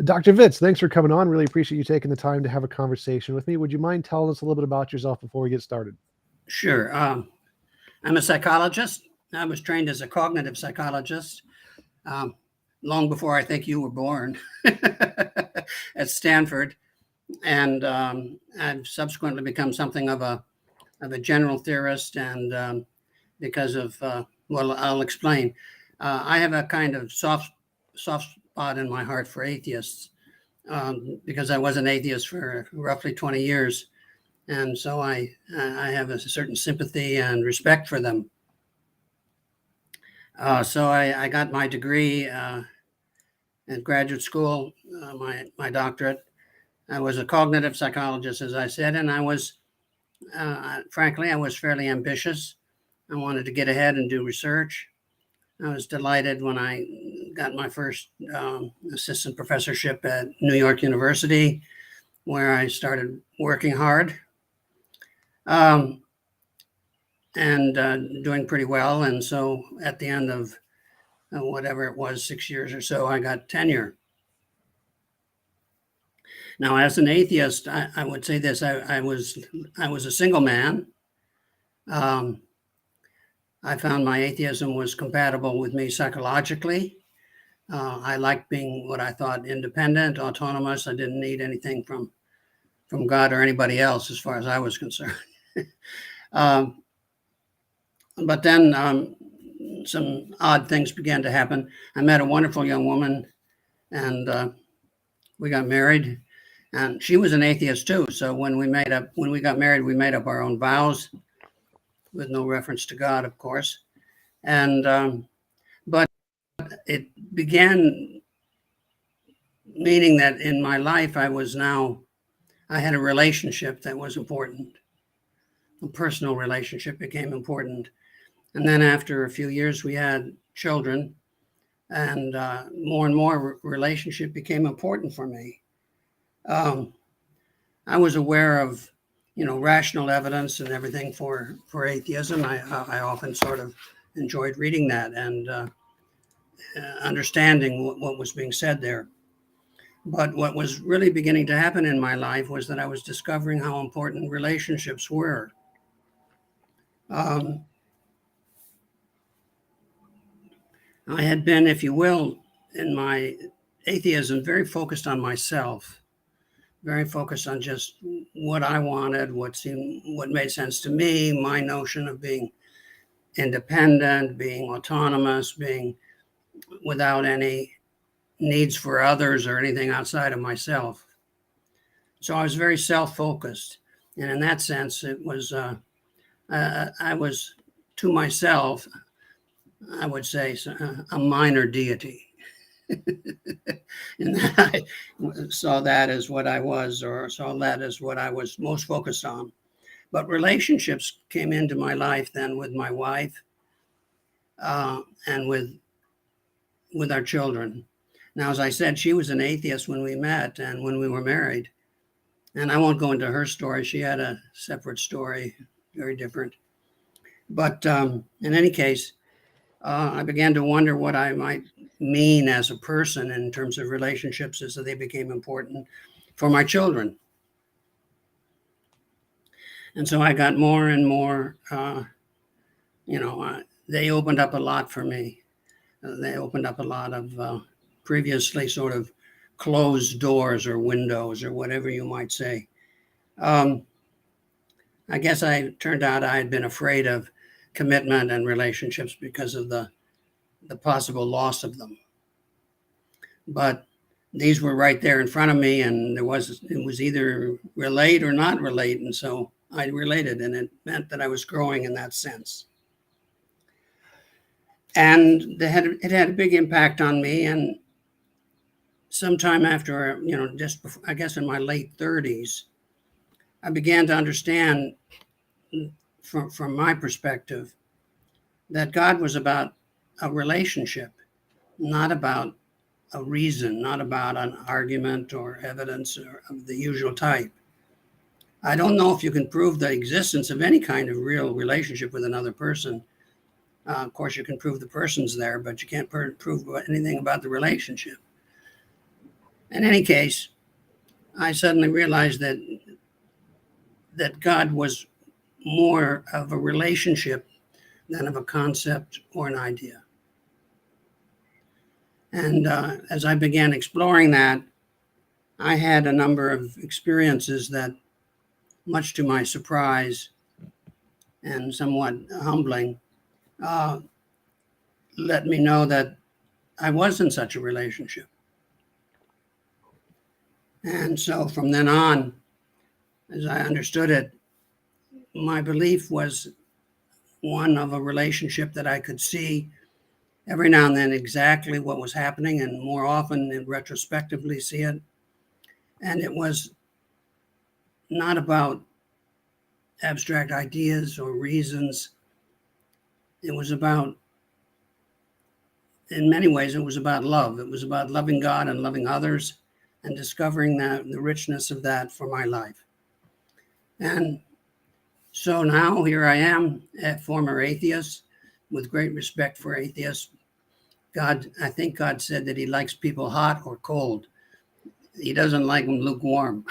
Dr. Vitz, thanks for coming on. Really appreciate you taking the time to have a conversation with me. Would you mind telling us a little bit about yourself before we get started? Sure. I'm a psychologist. I was trained as a cognitive psychologist long before I think you were born at Stanford. And I've subsequently become something of a general theorist. And because of, well, I'll explain. I have a kind of soft spot in my heart for atheists because I was an atheist for roughly 20 years. And so I have a certain sympathy and respect for them. So I got my degree at graduate school, my doctorate. I was a cognitive psychologist, as I said, and I was, frankly, I was fairly ambitious. I wanted to get ahead and do research. I was delighted when I got my first assistant professorship at New York University, where I started working hard. And doing pretty well. And so at the end of whatever it was, 6 years or so, I got tenure. Now, as an atheist, I would say this: I was a single man. I found my atheism was compatible with me psychologically. I liked being what I thought independent, autonomous. I didn't need anything from God or anybody else, as far as I was concerned. But then some odd things began to happen. I met a wonderful young woman, and we got married. And she was an atheist too. So when we got married, we made up our own vows, with no reference to God, of course. And but it began meaning that in my life, I had a relationship that was important. A personal relationship became important. And then after a few years, we had children, and more and more relationship became important for me. I was aware of, rational evidence and everything for atheism. I often sort of enjoyed reading that and understanding what was being said there. But what was really beginning to happen in my life was that I was discovering how important relationships were. I had been, if you will, in my atheism, very focused on myself, very focused on just what I wanted, what made sense to me, my notion of being independent, being autonomous, being without any needs for others or anything outside of myself. So I was very self-focused. And in that sense, it was, I was to myself, I would say, a minor deity. And I saw that as what I was, or saw that as what I was most focused on. But relationships came into my life then with my wife and with our children. Now, as I said, she was an atheist when we met and when we were married. And I won't go into her story. She had a separate story, very different. But in any case, I began to wonder what I might mean as a person in terms of relationships as they became important for my children. And so I got more and more, they opened up a lot for me. They opened up a lot of previously sort of closed doors or windows or whatever you might say. I guess I turned out I had been afraid of commitment and relationships because of the possible loss of them. But these were right there in front of me, and it was either relate or not relate. And so I related, and it meant that I was growing in that sense. And it had a big impact on me. And sometime after, just before, I guess in my late 30s, I began to understand from my perspective that God was about a relationship, not about a reason, not about an argument or evidence or of the usual type. I don't know if you can prove the existence of any kind of real relationship with another person. Of course, you can prove the person's there, but you can't prove anything about the relationship. In any case, I suddenly realized that God was more of a relationship than of a concept or an idea. And as I began exploring that, I had a number of experiences that, much to my surprise and somewhat humbling, let me know that I was in such a relationship. And so from then on, as I understood it, my belief was one of a relationship that I could see every now and then exactly what was happening, and more often retrospectively see it. And it was not about abstract ideas or reasons. It was about, in many ways, it was about love. It was about loving God and loving others and discovering the richness of that for my life. And so now here I am, a former atheist with great respect for atheists. I think God said that he likes people hot or cold. He doesn't like them lukewarm.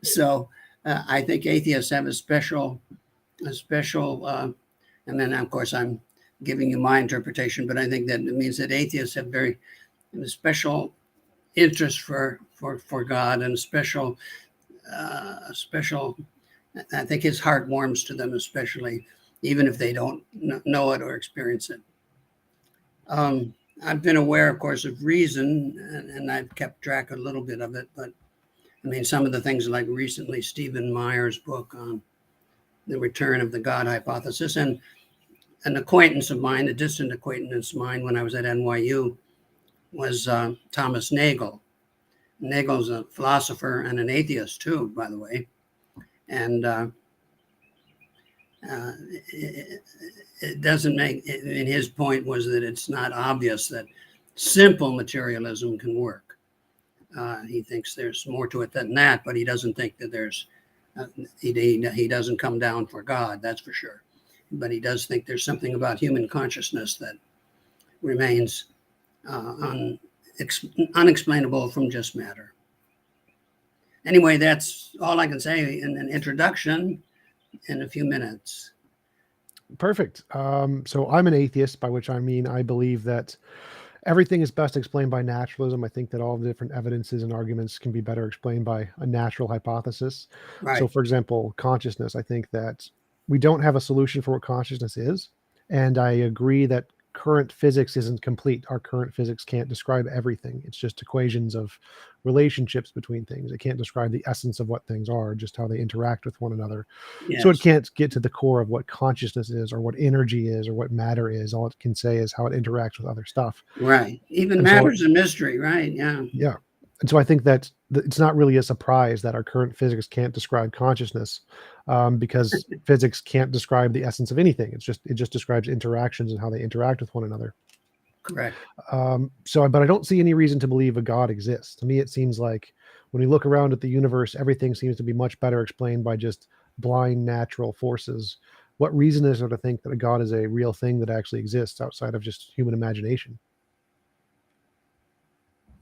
So I think atheists have a special, and then of course I'm giving you my interpretation, but I think that it means that atheists have very special interest for God, and special, I think his heart warms to them, especially, even if they don't know it or experience it. I've been aware, of course, of reason, and I've kept track a little bit of it, but I mean, some of the things like recently Stephen Meyer's book on the return of the God hypothesis, and an acquaintance of mine, a distant acquaintance of mine when I was at NYU, was Thomas Nagel. Nagel's a philosopher and an atheist too, by the way. And it doesn't make, and his point was that it's not obvious that simple materialism can work. He thinks there's more to it than that, but he doesn't think that there's, he doesn't come down for God, that's for sure. But he does think there's something about human consciousness that remains unexplainable from just matter. Anyway, that's all I can say in an introduction in a few minutes. Perfect. So I'm an atheist, by which I mean I believe that everything is best explained by naturalism. I think that all the different evidences and arguments can be better explained by a natural hypothesis. Right. So, for example, consciousness, I think that we don't have a solution for what consciousness is. And I agree that current physics isn't complete. Our current physics can't describe everything. It's just equations of relationships between things. It can't describe the essence of what things are, just how they interact with one another. Yes. So it can't get to the core of what consciousness is, or what energy is, or what matter is. All it can say is how it interacts with other stuff. Right. Even matter's a mystery, right? Yeah. Yeah. And so I think that it's not really a surprise that our current physics can't describe consciousness, because physics can't describe the essence of anything. It just describes interactions and how they interact with one another. Correct. But I don't see any reason to believe a God exists. To me, it seems like when we look around at the universe, everything seems to be much better explained by just blind natural forces. What reason is there to think that a God is a real thing that actually exists outside of just human imagination?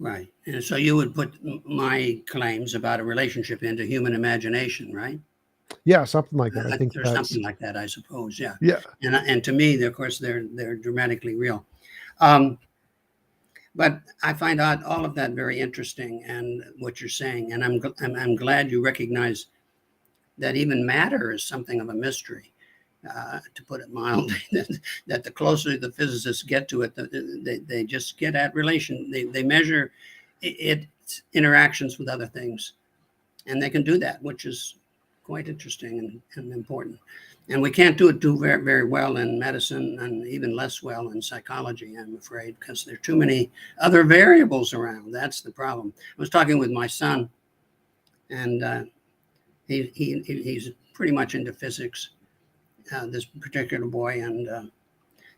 Right. And so you would put my claims about a relationship into human imagination, right? Yeah, something like that. I think there's something like that, I suppose. Yeah. Yeah. And to me, of course, they're dramatically real. But I find out all of that very interesting, and what you're saying, and I'm glad you recognize that even matter is something of a mystery. To put it mildly, that the closer the physicists get to it, they just get at relation. They measure its interactions with other things, and they can do that, which is quite interesting and important. And we can't do it very, very well in medicine, and even less well in psychology, I'm afraid, because there are too many other variables around. That's the problem. I was talking with my son, and he's pretty much into physics. This particular boy, and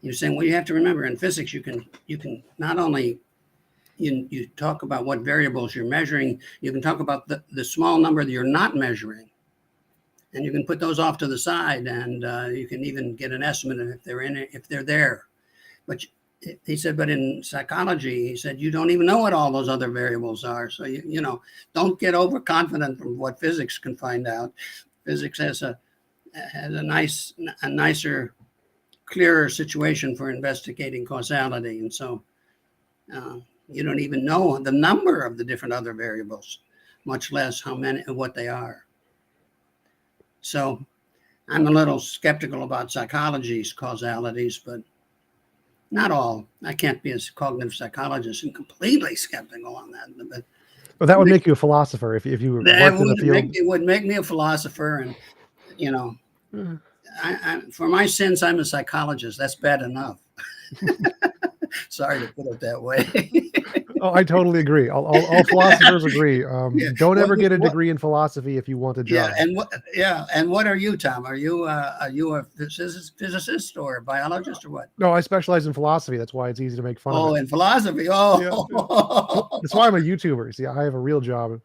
he was saying, well, you have to remember, in physics you can not only you talk about what variables you're measuring. You can talk about the small number that you're not measuring, and you can put those off to the side, and you can even get an estimate of if they're in it, if they're there. But he said, but in psychology, he said, you don't even know what all those other variables are. So you know, don't get overconfident from what physics can find out. Physics has a nicer, clearer situation for investigating causality, and so you don't even know the number of the different other variables, much less how many what they are. So I'm a little skeptical about psychology's causalities, but not all. I can't be a cognitive psychologist and completely skeptical on that. But that would make you a philosopher if you worked in the field. It would make me a philosopher, and you know, Mm. for my sins, I'm a psychologist. That's bad enough. Sorry to put it that way. Oh, I totally agree. All philosophers agree. Yeah. Don't ever get a degree in philosophy if you want a job. And what are you, Tom? Are you a physicist or a biologist or what? No, I specialize in philosophy. That's why it's easy to make fun of Oh, it. in philosophy. Oh, Yeah. That's why I'm a YouTuber. See, I have a real job.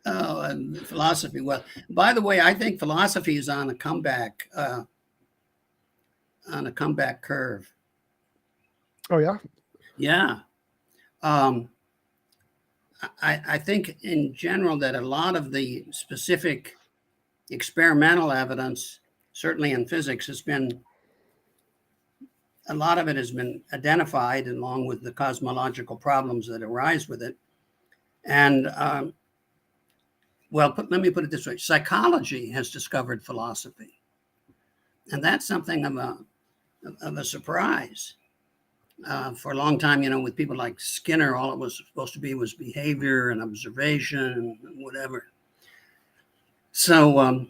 Oh, and philosophy. Well, by the way, I think philosophy is on a comeback curve. Oh yeah. Yeah. I think in general that a lot of the specific experimental evidence, certainly in physics, a lot of it has been identified along with the cosmological problems that arise with it. And let me put it this way: psychology has discovered philosophy, and that's something of a surprise. For a long time, with people like Skinner, all it was supposed to be was behavior and observation and whatever. So, and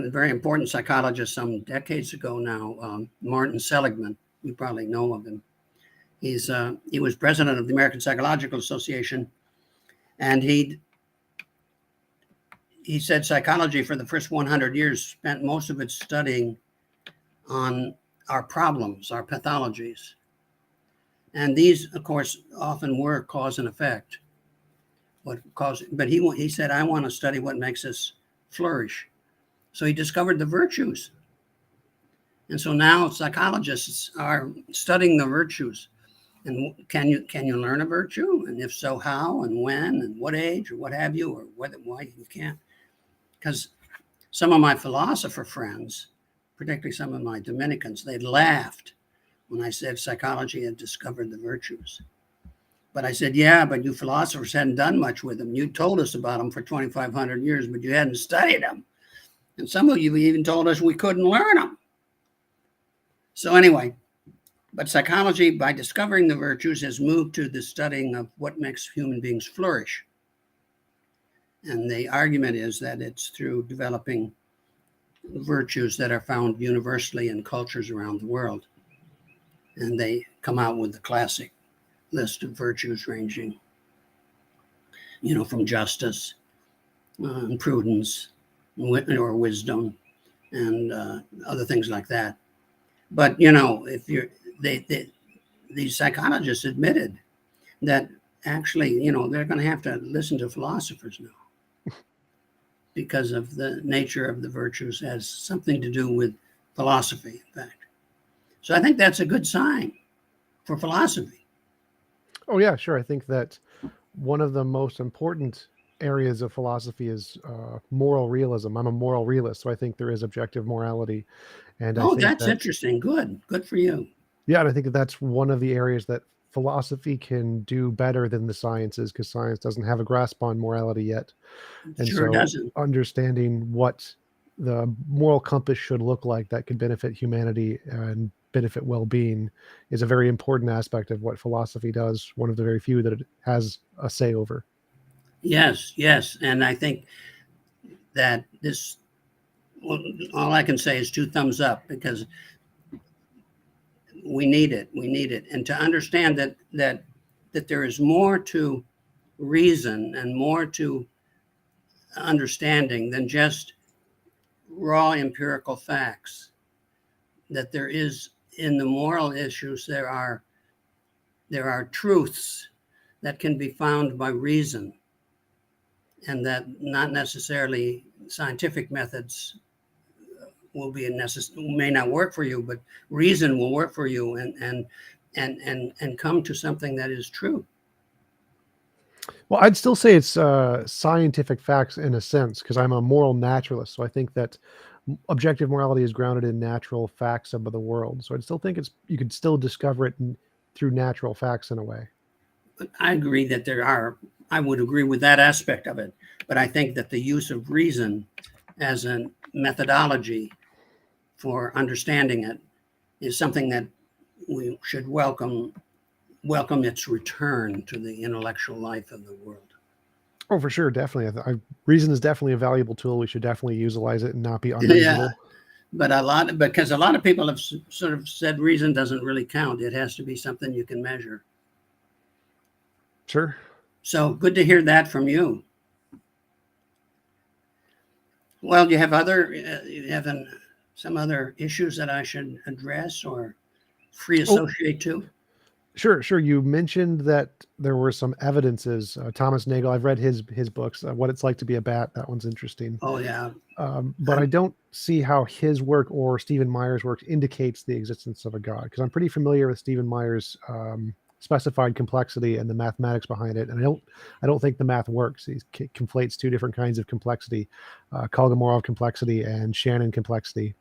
a very important psychologist some decades ago now, Martin Seligman, you probably know of him. He was president of the American Psychological Association, and he said psychology for the first 100 years spent most of its studying on our problems, our pathologies. And these, of course, often were cause and effect. But he said, I want to study what makes us flourish. So he discovered the virtues. And so now psychologists are studying the virtues. And can you learn a virtue? And if so, how and when and what age or what have you, or why you can't? Because some of my philosopher friends, particularly some of my Dominicans, they laughed when I said psychology had discovered the virtues. But I said, yeah, but you philosophers hadn't done much with them. You told us about them for 2,500 years, but you hadn't studied them. And some of you even told us we couldn't learn them. So anyway, but psychology, by discovering the virtues, has moved to the studying of what makes human beings flourish. And the argument is that it's through developing virtues that are found universally in cultures around the world. And they come out with the classic list of virtues ranging, from justice and prudence or wisdom and other things like that. But, if these psychologists admitted that actually, they're going to have to listen to philosophers now because of the nature of the virtues has something to do with philosophy, in fact. So I think that's a good sign for philosophy. Oh yeah, sure. I think that one of the most important areas of philosophy is moral realism. I'm a moral realist, so I think there is objective morality. And I think that's interesting. Good for you. Yeah, and I think that's one of the areas that philosophy can do better than the sciences, because science doesn't have a grasp on morality yet. And sure so doesn't. Understanding what the moral compass should look like that could benefit humanity and benefit well-being is a very important aspect of what philosophy does, one of the very few that it has a say over. Yes. And I think that all I can say is 2 thumbs up, because we need it. And to understand that there is more to reason and more to understanding than just raw empirical facts, that there is in the moral issues, there are truths that can be found by reason, and that not necessarily scientific methods may not work for you, but reason will work for you, and come to something that is true. Well, I'd still say it's scientific facts in a sense, because I'm a moral naturalist. So I think that objective morality is grounded in natural facts of the world. So I'd still think you could still discover it through natural facts in a way. But I agree that I would agree with that aspect of it. But I think that the use of reason as a methodology for understanding it is something that we should welcome its return to the intellectual life of the world. Oh, for sure, definitely. Reason is definitely a valuable tool. We should definitely utilize it and not be unreasonable. Yeah, but because a lot of people have sort of said reason doesn't really count. It has to be something you can measure. Sure. So good to hear that from you. Well, you have some other issues that I should address or free associate to? Sure. You mentioned that there were some evidences. Thomas Nagel, I've read his books, What It's Like to Be a Bat. That one's interesting. Oh, yeah. But I don't see how his work or Stephen Meyer's work indicates the existence of a God, because I'm pretty familiar with Stephen Meyer's specified complexity and the mathematics behind it. And I don't think the math works. He conflates two different kinds of complexity, Kolmogorov complexity and Shannon complexity.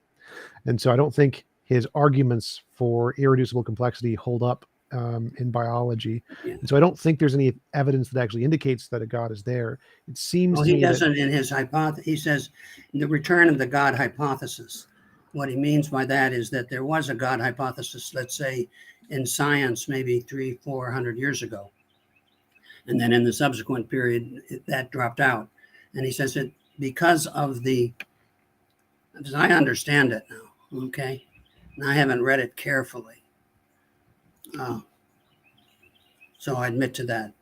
And so I don't think his arguments for irreducible complexity hold up in biology. Yeah. And so I don't think there's any evidence that actually indicates that a God is there. It seems to me he doesn't in his hypothesis. He says the return of the God hypothesis. What he means by that is that there was a God hypothesis, let's say in science, maybe 300-400 years ago. And then in the subsequent period, that dropped out. And he says it because of as I understand it now, okay, and I haven't read it carefully. So I admit to that.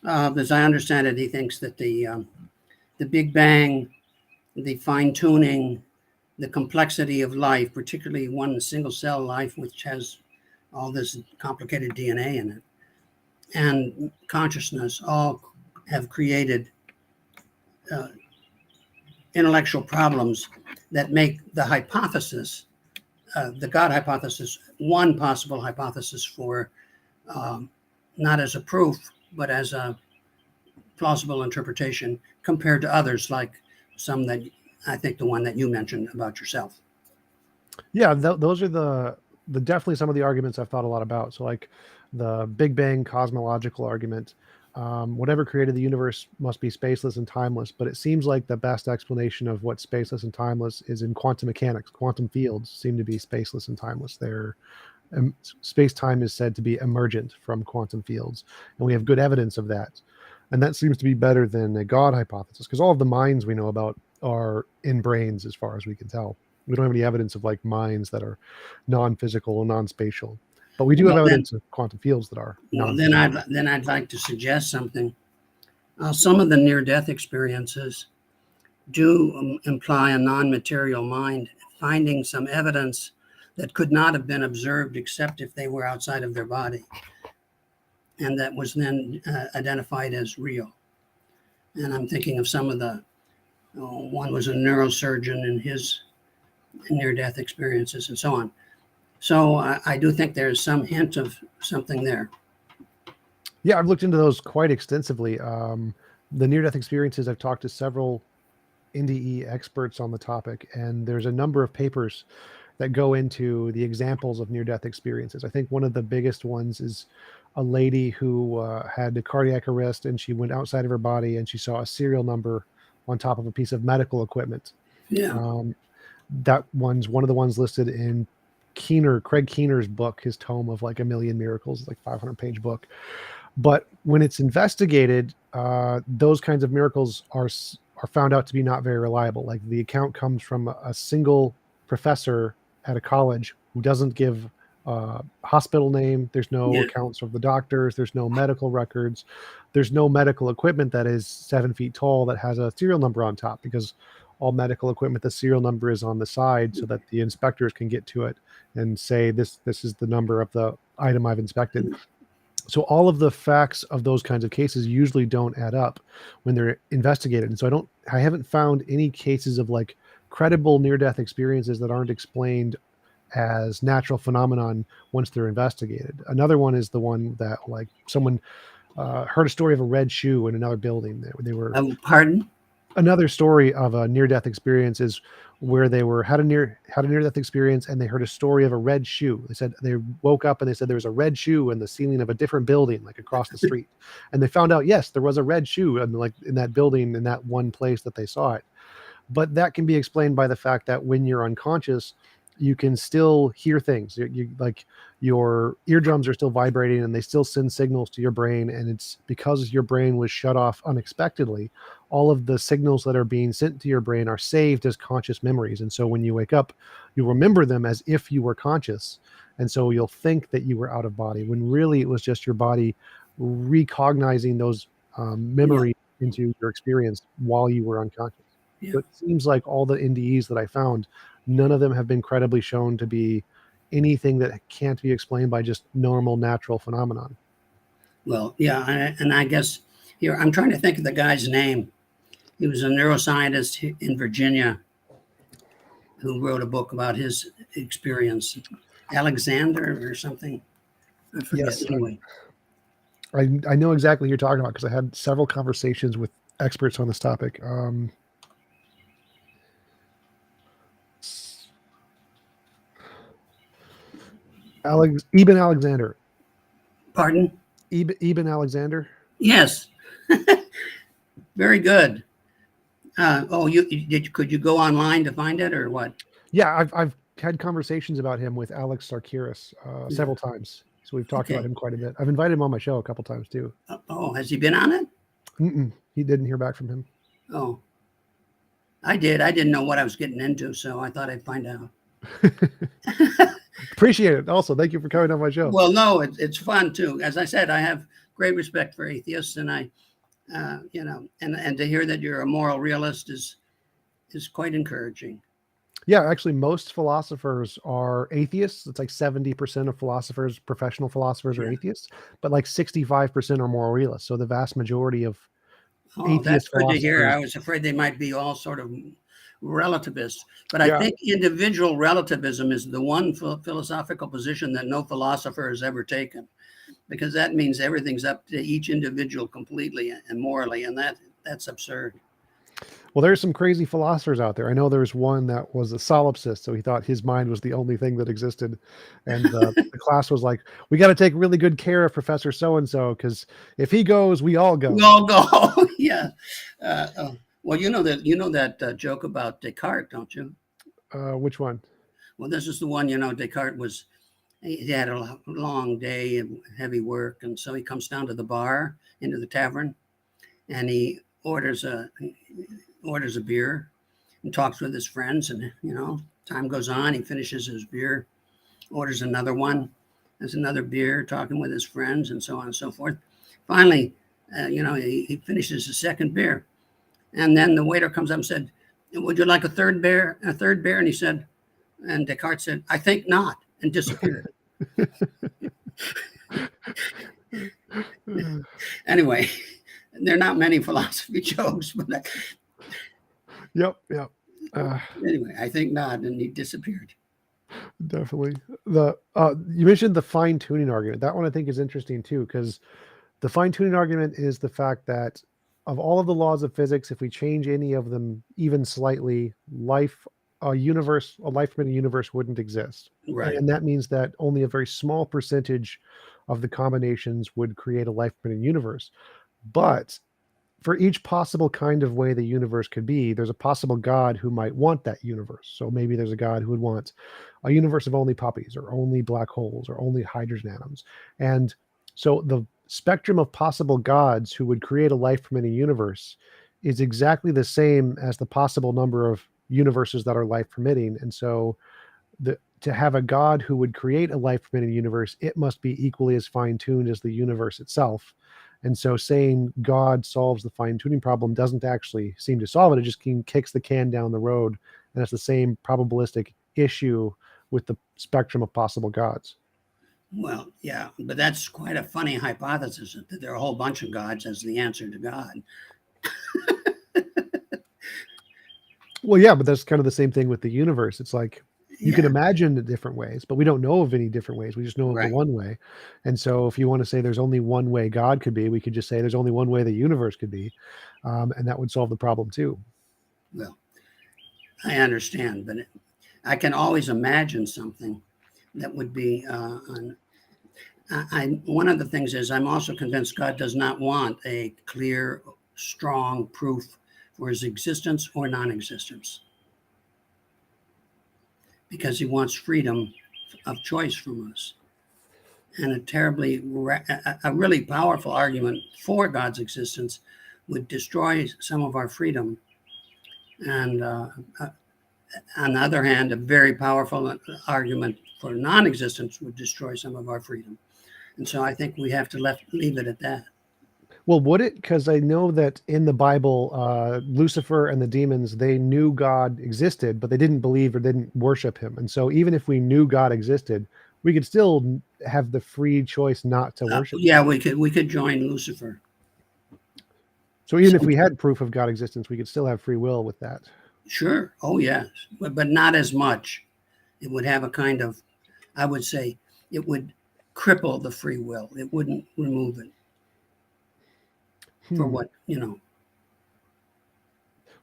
As I understand it, he thinks that the Big Bang, the fine-tuning, the complexity of life, particularly one single-cell life, which has all this complicated DNA in it, and consciousness all have created intellectual problems that make the hypothesis, the God hypothesis, one possible hypothesis for not as a proof, but as a plausible interpretation compared to others, like some that I think the one that you mentioned about yourself. Yeah, those are definitely some of the arguments I've thought a lot about. So like the Big Bang cosmological argument, whatever created the universe must be spaceless and timeless. But it seems like the best explanation of what's spaceless and timeless is in quantum mechanics. Quantum fields seem to be spaceless and timeless. Space-time is said to be emergent from quantum fields, and we have good evidence of that. And that seems to be better than a God hypothesis, because all of the minds we know about are in brains as far as we can tell. We don't have any evidence of like minds that are non-physical or non-spatial, but we do have evidence of quantum fields that are. Then I'd like to suggest something. Some of the near-death experiences do imply a non-material mind finding some evidence that could not have been observed except if they were outside of their body, and that was then identified as real. And I'm thinking of some of one was a neurosurgeon in his near-death experiences and so on. So I do think there's some hint of something there. Yeah, I've looked into those quite extensively. The near-death experiences, I've talked to several NDE experts on the topic, and there's a number of papers that go into the examples of near-death experiences. I think one of the biggest ones is a lady who had a cardiac arrest, and she went outside of her body, and she saw a serial number on top of a piece of medical equipment. Yeah. That one's one of the ones listed in Craig Keener's book, his tome of like 1,000,000 miracles, like 500-page book. But when it's investigated, those kinds of miracles are found out to be not very reliable. Like the account comes from a single professor at a college who doesn't give hospital name. There's no accounts of the doctors. There's no medical records. There's no medical equipment that is 7 feet tall that has a serial number on top, because all medical equipment, the serial number is on the side so that the inspectors can get to it and say, this is the number of the item I've inspected. So all of the facts of those kinds of cases usually don't add up when they're investigated. And so I haven't found any cases of like credible near-death experiences that aren't explained as natural phenomenon once they're investigated. Another one is the one that like someone heard a story of a red shoe in another building. They were Pardon? Another story of a near-death experience is where they had a near-death experience, and they heard a story of a red shoe. They said they woke up and they said there was a red shoe in the ceiling of a different building, like across the street, and they found out, yes, there was a red shoe in that building in that one place that they saw it. But that can be explained by the fact that when you're unconscious, you can still hear things. You like your eardrums are still vibrating and they still send signals to your brain. And it's because your brain was shut off unexpectedly, all of the signals that are being sent to your brain are saved as conscious memories. And so when you wake up, you remember them as if you were conscious. And so you'll think that you were out of body when really it was just your body recognizing those memories into your experience while you were unconscious. Yeah. So it seems like all the NDEs that I found, none of them have been credibly shown to be anything that can't be explained by just normal natural phenomenon. Well, yeah, and I guess here I'm trying to think of the guy's name. He was a neuroscientist in Virginia who wrote a book about his experience. Alexander or something. I forget. Yes, Anyway. I know exactly what you're talking about because I had several conversations with experts on this topic. Ibn Alexander. Pardon? Ibn Alexander. Yes. Very good. Could you go online to find it or what? Yeah, I've had conversations about him with Alex Sarkiris several times. So we've talked about him quite a bit. I've invited him on my show a couple times too. Oh, has he been on it? He didn't hear back from him. Oh, I did. I didn't know what I was getting into, so I thought I'd find out. Appreciate it. Also, thank you for coming on my show. Well, no, it's fun too. As I said, I have great respect for atheists, and I, and to hear that you're a moral realist is quite encouraging. Yeah, actually, most philosophers are atheists. It's like 70% of philosophers, professional philosophers, are atheists, but like 65% are moral realists. So the vast majority of that's good to hear. I was afraid they might be all sort of relativists, but I think individual relativism is the one philosophical position that no philosopher has ever taken, because that means everything's up to each individual completely and morally, and that's absurd. Well, there's some crazy philosophers out there. I know there's one that was a solipsist, so he thought his mind was the only thing that existed. And the class was like, we got to take really good care of Professor so-and-so, because if he goes, we all go. We all go. Yeah. Well, you know that joke about Descartes, don't you? Which one? Well, this is the one, Descartes he had a long day and heavy work. And so he comes down to the bar, into the tavern, and he orders a beer and talks with his friends. And, time goes on. He finishes his beer, orders another one. There's another beer, talking with his friends, and so on and so forth. Finally, he finishes his second beer. And then the waiter comes up and said, would you like a third beer? And he said, and Descartes said, I think not, and disappeared. Anyway, there are not many philosophy jokes, but Yep. Anyway, I think not, and he disappeared. Definitely. You mentioned the fine-tuning argument. That one I think is interesting too, because the fine-tuning argument is the fact that of all of the laws of physics, if we change any of them even slightly, a life-permitting universe wouldn't exist. Right. And that means that only a very small percentage of the combinations would create a life-permitting universe. But for each possible kind of way the universe could be, there's a possible God who might want that universe. So maybe there's a God who would want a universe of only puppies or only black holes or only hydrogen atoms. And so the spectrum of possible gods who would create a life-permitting universe is exactly the same as the possible number of universes that are life-permitting. And so to have a God who would create a life-permitting universe, it must be equally as fine-tuned as the universe itself. And so saying God solves the fine-tuning problem doesn't actually seem to solve it. It just kicks the can down the road. And it's the same probabilistic issue with the spectrum of possible gods. Well, yeah, but that's quite a funny hypothesis that there are a whole bunch of gods as the answer to God. Well, yeah, but that's kind of the same thing with the universe. It's like you can Yeah, imagine the different ways, but we don't know of any different ways. We just know of the right. one way. And so, if you want to say there's only one way God could be, we could just say there's only one way the universe could be, and that would solve the problem too. Well, I understand, but I can always imagine something that would be. One of the things is I'm also convinced God does not want a clear, strong proof for his existence or non-existence, because he wants freedom of choice from us. And a really powerful argument for God's existence would destroy some of our freedom. And on the other hand, a very powerful argument for non-existence would destroy some of our freedom. And so I think we have to leave it at that. Well, would it? Because I know that in the Bible, Lucifer and the demons, they knew God existed, but they didn't believe or didn't worship him. And so, even if we knew God existed, we could still have the free choice not to worship Yeah, him. we could join Lucifer. So, even if So, we had proof of God existence, we could still have free will with that. sure. Oh, yes, but not as much. It would have a kind of, I would say, it would cripple the free will. It wouldn't remove it for Hmm. what,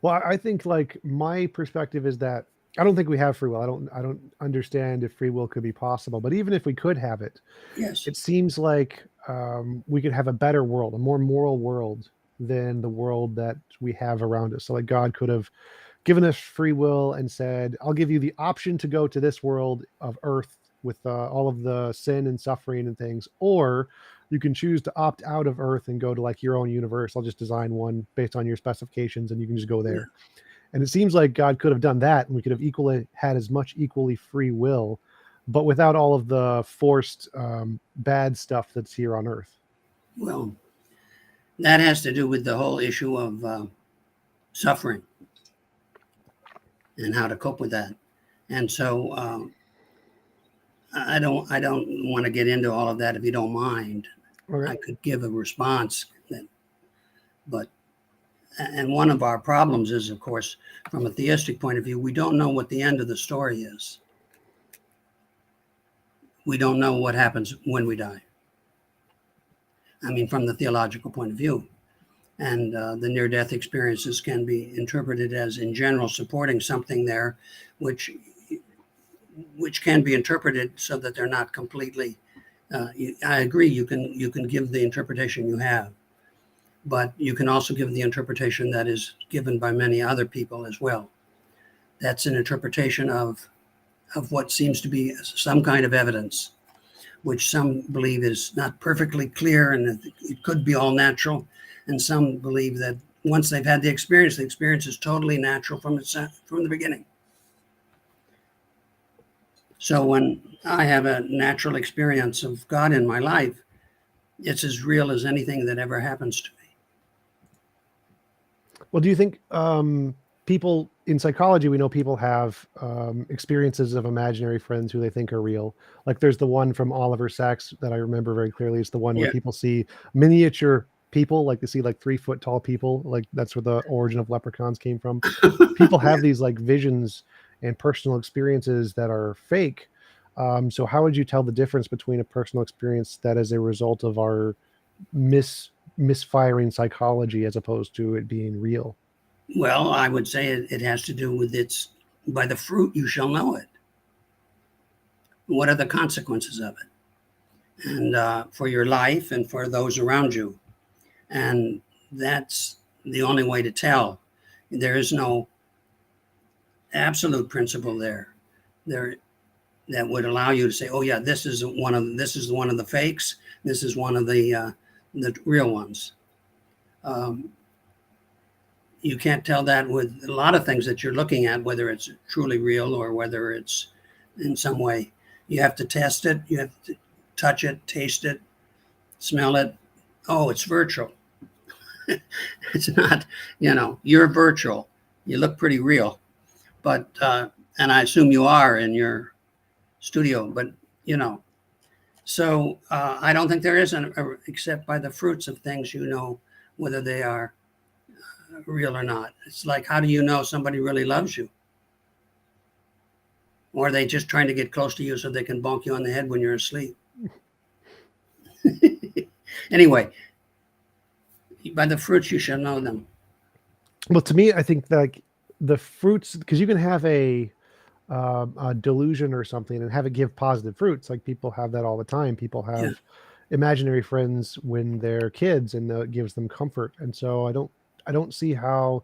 Well, I think like my perspective is that I don't think we have free will. I don't understand if free will could be possible. But even if we could have it, Yes. it seems like we could have a better world, a more moral world than the world that we have around us. So like God could have given us free will and said, I'll give you the option to go to this world of Earth with all of the sin and suffering and things, or you can choose to opt out of Earth and go to like your own universe. I'll just design one based on your specifications and you can just go Yeah. there. And it seems like God could have done that and we could have equally had as much equally free will, but without all of the forced bad stuff that's here on Earth. Well, that has to do with the whole issue of suffering and how to cope with that. And so I don't want to get into all of that if you don't mind. Okay. I could give a response, but and one of our problems is, of course, from a theistic point of view, we don't know what the end of the story is. We don't know what happens when we die. I mean, from the theological point of view. And the near-death experiences can be interpreted as, in general, supporting something there, which can be interpreted so that they're not completely. I agree. You can give the interpretation you have, but you can also give the interpretation that is given by many other people as well. That's an interpretation of what seems to be some kind of evidence, which some believe is not perfectly clear and it could be all natural. And some believe that once they've had the experience is totally natural from the beginning. So when I have a natural experience of God in my life, it's as real as anything that ever happens to me. Well, do you think people in psychology, we know people have experiences of imaginary friends who they think are real. Like there's the one from Oliver Sacks that I remember very clearly. It's the one where Yeah. people see miniature people, like they see like 3 foot tall people. Like that's where the origin of leprechauns came from. People Yeah. have these like visions and personal experiences that are fake. So how would you tell the difference between a personal experience that is a result of our misfiring psychology as opposed to it being real? Well, I would say it has to do with by the fruit you shall know it. What are the consequences of it? And for your life and for those around you. And that's the only way to tell. There is no absolute principle there that would allow you to say, "Oh yeah, this is one of the fakes. This is one of the real ones." Um, you can't tell that with a lot of things that you're looking at, whether it's truly real or whether it's in some way. You have to test it. You have to touch it, taste it, smell it. Oh, it's virtual. It's not. You're virtual. You look pretty real, but and I assume you are in your studio, but you know So I don't think there is except by the fruits of things you know whether they are real or not. It's like, how do you know somebody really loves you? Or are they just trying to get close to you so they can bonk you on the head when you're asleep? Anyway, by the fruits you shall know them. Well, to me, I think like the fruits, because you can have a delusion or something and have it give positive fruits. Like people have that all the time. People have imaginary friends when they're kids, and it gives them comfort. And so I don't see how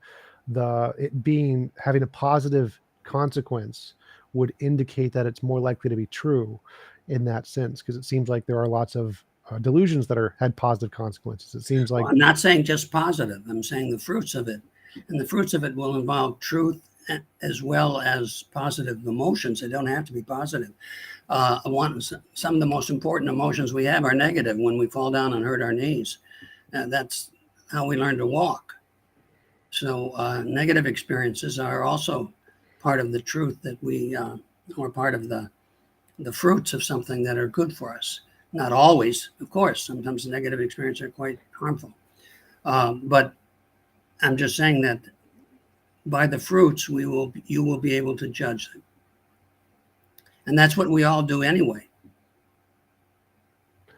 it being having a positive consequence would indicate that it's more likely to be true in that sense, because it seems like there are lots of delusions that had positive consequences. It seems like Well, I'm not saying just positive. I'm saying the fruits of it. And the fruits of it will involve truth as well as positive emotions. They don't have to be positive. Some of the most important emotions we have are negative when we fall down and hurt our knees. That's how we learn to walk. So negative experiences are also part of the truth that we, or part of the fruits of something that are good for us. Not always, of course. Sometimes negative experiences are quite harmful. But I'm just saying that by the fruits, you will be able to judge them. And that's what we all do anyway.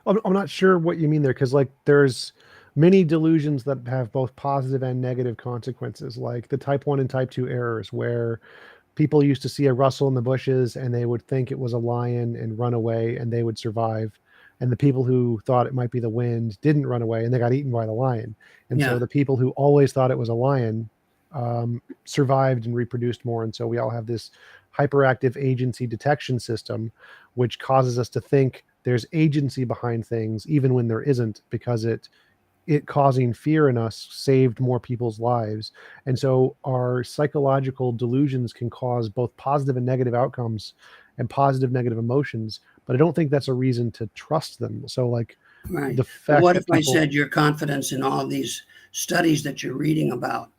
I'm not sure what you mean there, because like there's many delusions that have both positive and negative consequences, like the type 1 and type 2 errors, where people used to see a rustle in the bushes and they would think it was a lion and run away and they would survive. And the people who thought it might be the wind didn't run away and they got eaten by the lion. And Yeah. so the people who always thought it was a lion survived and reproduced more. And so we all have this hyperactive agency detection system, which causes us to think there's agency behind things, even when there isn't, because it causing fear in us saved more people's lives. And so our psychological delusions can cause both positive and negative outcomes and positive negative emotions, but I don't think that's a reason to trust them. So like Right. the But fact what that if I people, said your confidence in all these studies that you're reading about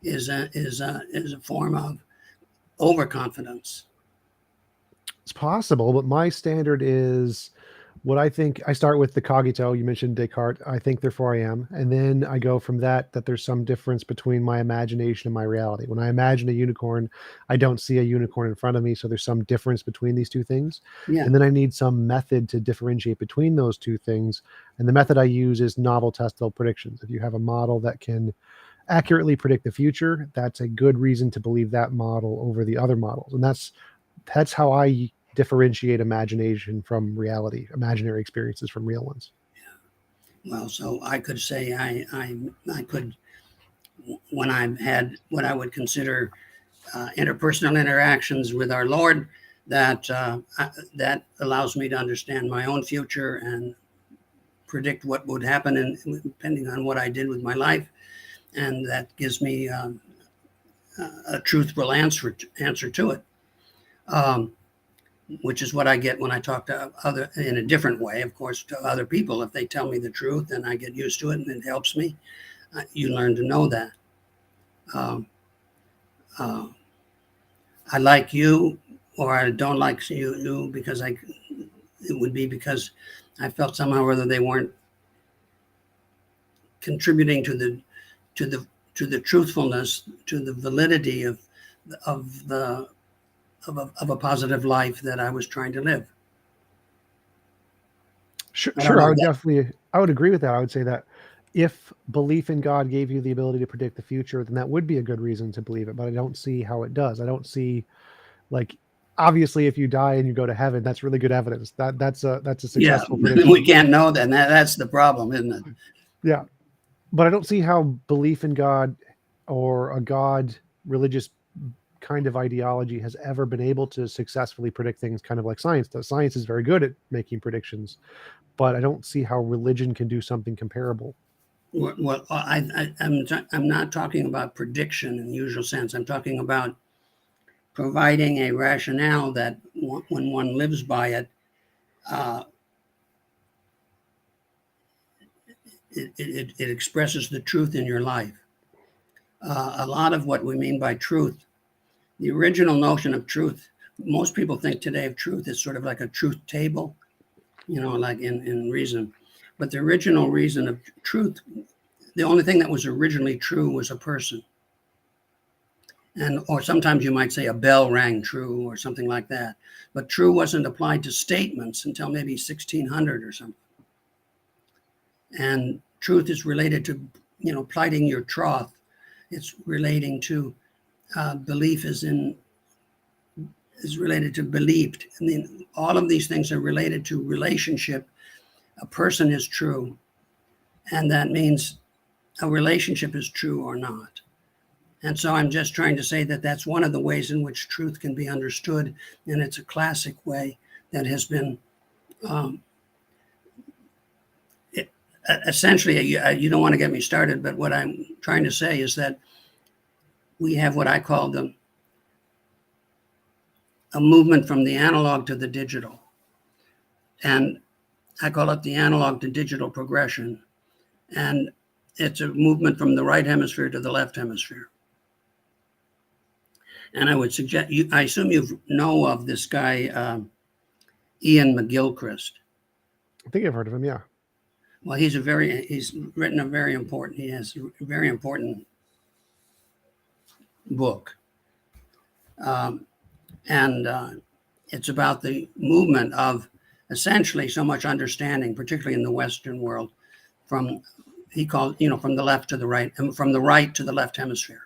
is a form of overconfidence? it's possible, but my standard is what I think. I start with the cogito. You mentioned Descartes. I think, therefore I am. And then I go from that there's some difference between my imagination and my reality. When I imagine a unicorn, I don't see a unicorn in front of me. So there's some difference between these two things. Yeah. And then I need some method to differentiate between those two things. And the method I use is novel testable predictions. If you have a model that can accurately predict the future, that's a good reason to believe that model over the other models. And that's how I differentiate imagination from reality, imaginary experiences from real ones. Well, so I could say I could, when I've had what I would consider interpersonal interactions with our Lord, that that allows me to understand my own future and predict what would happen, and depending on what I did with my life, and that gives me a truthful answer to it. Which is what I get when I talk to other, in a different way, of course, to other people. If they tell me the truth and I get used to it and it helps me, you learn to know that. Um, uh, I like you, or I don't like you because it would be because I felt somehow or other they weren't contributing to the truthfulness, to the validity of the of a positive life that I was trying to live. Sure, I would agree with that. I would say that if belief in God gave you the ability to predict the future, then that would be a good reason to believe it. But I don't see how it does. I don't see, like, obviously if you die and you go to heaven, that's really good evidence. That's a Yeah, successful prediction. we can't know that. And that's the problem, isn't it? Yeah. But I don't see how belief in God or a God religious kind of ideology has ever been able to successfully predict things kind of like science does. Science is very good at making predictions, but I don't see how religion can do something comparable. Well, I'm not talking about prediction in the usual sense. I'm talking about providing a rationale that when one lives by it, uh, it expresses the truth in your life. A lot of what we mean by truth, the original notion of truth, most people think today of truth as sort of like a truth table. like in reason. But the original reason of truth, the only thing that was originally true was a person. Or sometimes you might say a bell rang true or something like that. But true wasn't applied to statements until maybe 1600 or something. And truth is related to, plighting your troth. It's relating to belief is related to believed. I mean, all of these things are related to relationship. A person is true, and that means a relationship is true or not. And so I'm just trying to say that that's one of the ways in which truth can be understood, and it's a classic way that has been essentially, you don't want to get me started, but what I'm trying to say is that we have what I call a movement from the analog to the digital. And I call it the analog to digital progression. And it's a movement from the right hemisphere to the left hemisphere. And I would suggest, I assume you know of this guy, Ian McGilchrist. I think I've heard of him, yeah. Well, he's written he has a very important book. And it's about the movement of essentially so much understanding, particularly in the Western world, from from the left to the right, and from the right to the left hemisphere.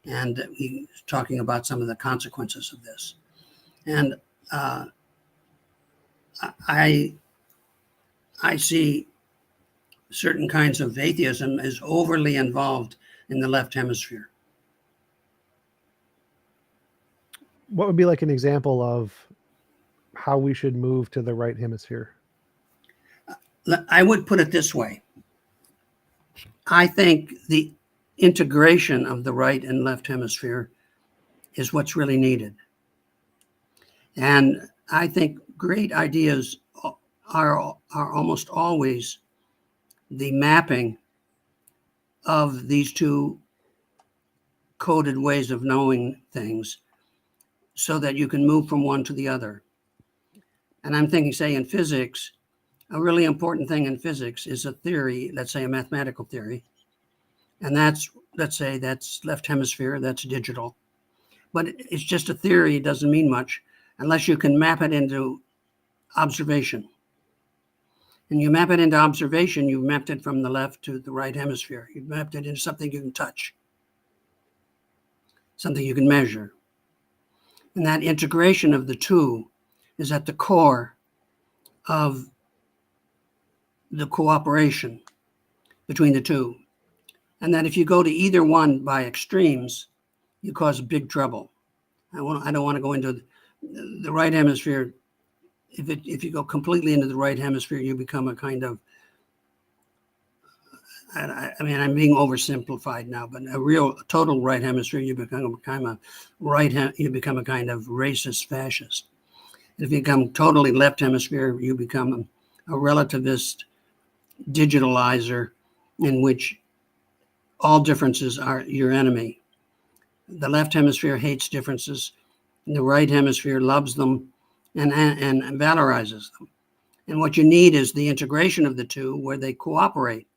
And he's talking about some of the consequences of this. And I see certain kinds of atheism as overly involved in the left hemisphere. What would be like an example of how we should move to the right hemisphere? I would put it this way. I think the integration of the right and left hemisphere is what's really needed. And I think great ideas are almost always the mapping of these two coded ways of knowing things so that you can move from one to the other. And I'm thinking, say, in physics, a really important thing in physics is a theory, let's say a mathematical theory. And let's say that's left hemisphere, that's digital. But it's just a theory, it doesn't mean much unless you can map it into observation. And you map it into observation, you've mapped it from the left to the right hemisphere. You've mapped it into something you can touch, something you can measure. And that integration of the two is at the core of the cooperation between the two. And that if you go to either one by extremes, you cause big trouble. I don't want to go into the right hemisphere. If you go completely into the right hemisphere, you become a kind of, I'm being oversimplified now, but a total right hemisphere, you become a kind of racist fascist. If you become totally left hemisphere, you become a relativist digitalizer in which all differences are your enemy. The left hemisphere hates differences. The right hemisphere loves them and valorizes them. And what you need is the integration of the two where they cooperate,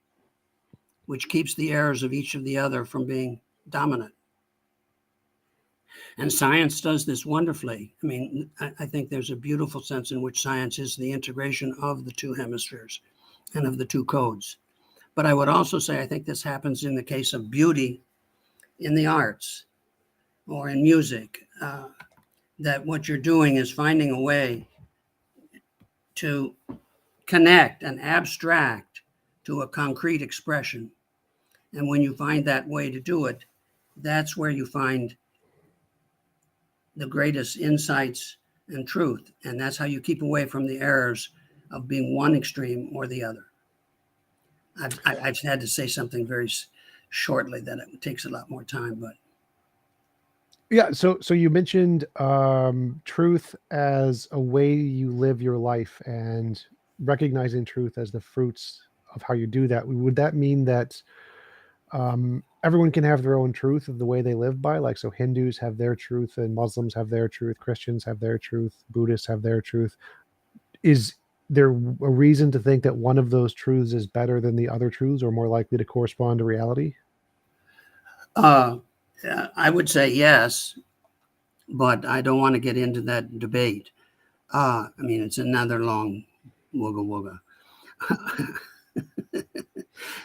which keeps the errors of each of the other from being dominant. And science does this wonderfully. I think there's a beautiful sense in which science is the integration of the two hemispheres and of the two codes. But I would also say I think this happens in the case of beauty in the arts or in music, that what you're doing is finding a way to connect and abstract to a concrete expression. And when you find that way to do it, that's where you find the greatest insights and truth. And that's how you keep away from the errors of being one extreme or the other. I've had to say something very shortly that it takes a lot more time, but. Yeah. So you mentioned truth as a way you live your life and recognizing truth as the fruits of how you do that. Would that mean that everyone can have their own truth of the way they live by? Like, so Hindus have their truth and Muslims have their truth, Christians have their truth, Buddhists have their truth. is there a reason to think that one of those truths is better than the other truths or more likely to correspond to reality? I would say yes, but I don't want to get into that debate. I mean, it's another long wooga wooga.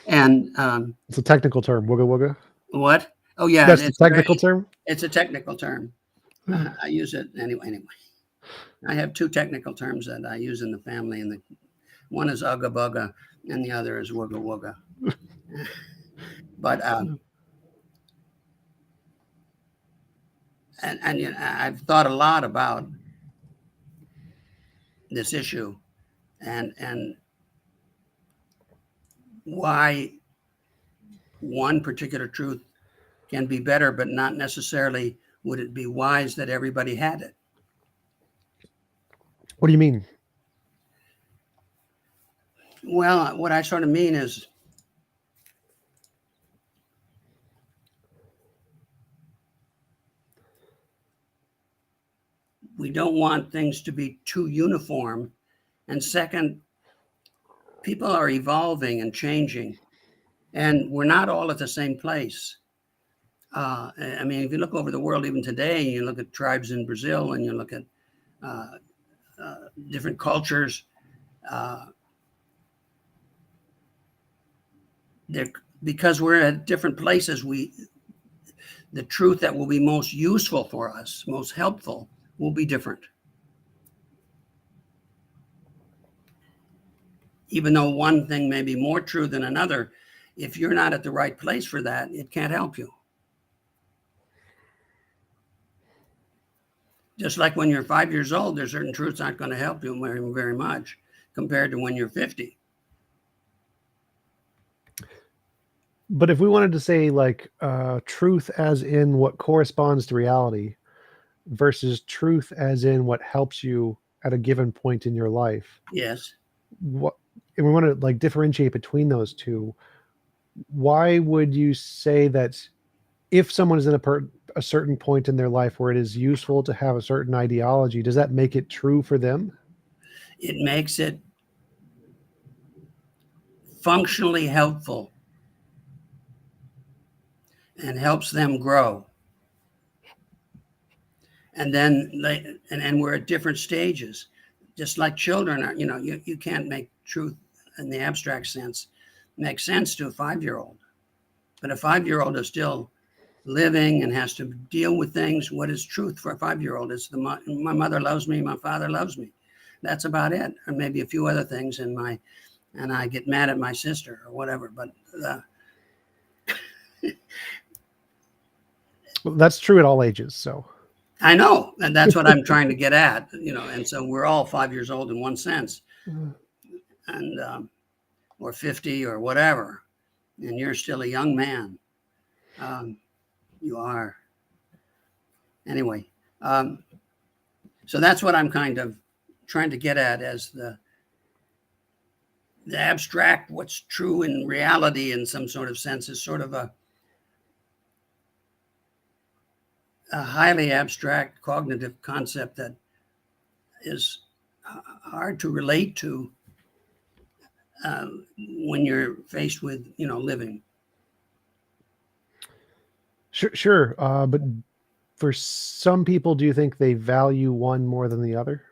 And It's a technical term, wooga wooga. what? Oh, yeah, That's the technical term. it's a technical term. I use it anyway. I have two technical terms that I use in the family, and one is ugga bugga, and the other is wooga wooga. But and you know, I've thought a lot about this issue, and why one particular truth can be better, but not necessarily would it be wise that everybody had it. What do you mean? Well, what I sort of mean is we don't want things to be too uniform. And second, people are evolving and changing, and we're not all at the same place. I mean, if you look over the world, even today, you look at tribes in Brazil and you look at different cultures, because we're at different places, the truth that will be most useful for us, most helpful, will be different. Even though one thing may be more true than another, if you're not at the right place for that, it can't help you. Just like when you're 5 years old, there's certain truths aren't going to help you very, very much compared to when you're 50. But if we wanted to say like truth as in what corresponds to reality versus truth as in what helps you at a given point in your life, Yes. what, and we want to like differentiate between those two, why would you say that if someone is in a certain point in their life where it is useful to have a certain ideology, does that make it true for them? It makes it functionally helpful and helps them grow. And then and we're at different stages, just like children are. You know, you can't make truth in the abstract sense make sense to a 5-year-old, but a 5-year-old is still living and has to deal with things. What is truth for a 5-year-old? It's my mother loves me, my father loves me. That's about it, or maybe a few other things and I get mad at my sister or whatever. But Well, that's true at all ages. So I know, and that's what I'm trying to get at, you know. And so we're all 5 years old in one sense, and or 50 or whatever, and you're still a young man. You are. Anyway, so that's what I'm kind of trying to get at as the abstract, what's true in reality in some sort of sense is sort of a highly abstract cognitive concept that is hard to relate to when you're faced with, you know, living. Sure. But for some people, do you think they value one more than the other?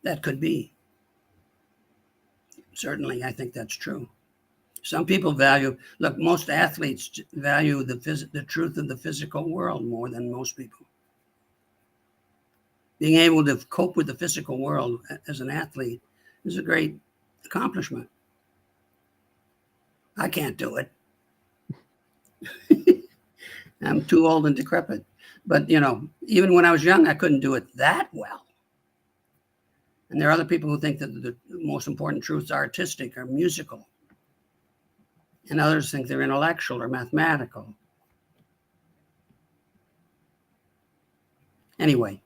That could be. Certainly, I think that's true. Some people look, most athletes value the truth of the physical world more than most people. Being able to cope with the physical world as an athlete is a great accomplishment. I can't do it. I'm too old and decrepit. But, you know, even when I was young, I couldn't do it that well. And there are other people who think that the most important truths are artistic or musical. And others think they're intellectual or mathematical. Anyway,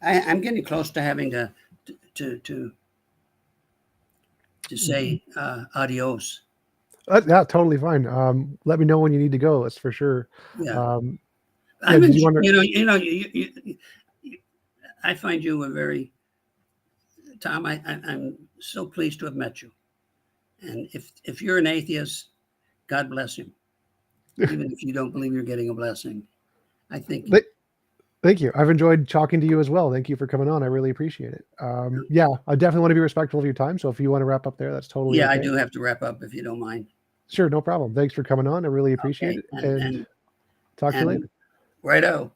I'm getting close to having to say adios. Yeah, totally fine. Let me know when you need to go. That's for sure. Yeah. Yeah, did you want to... I find you a very Tom, I'm so pleased to have met you. And if you're an atheist, God bless you. Even if you don't believe you're getting a blessing, I think. Thank you. I've enjoyed talking to you as well. Thank you for coming on. I really appreciate it. Yeah, I definitely want to be respectful of your time. So if you want to wrap up there, that's totally Yeah, okay. I do have to wrap up if you don't mind. Sure, no problem. Thanks for coming on. I really appreciate it. And talk to you later. Righto.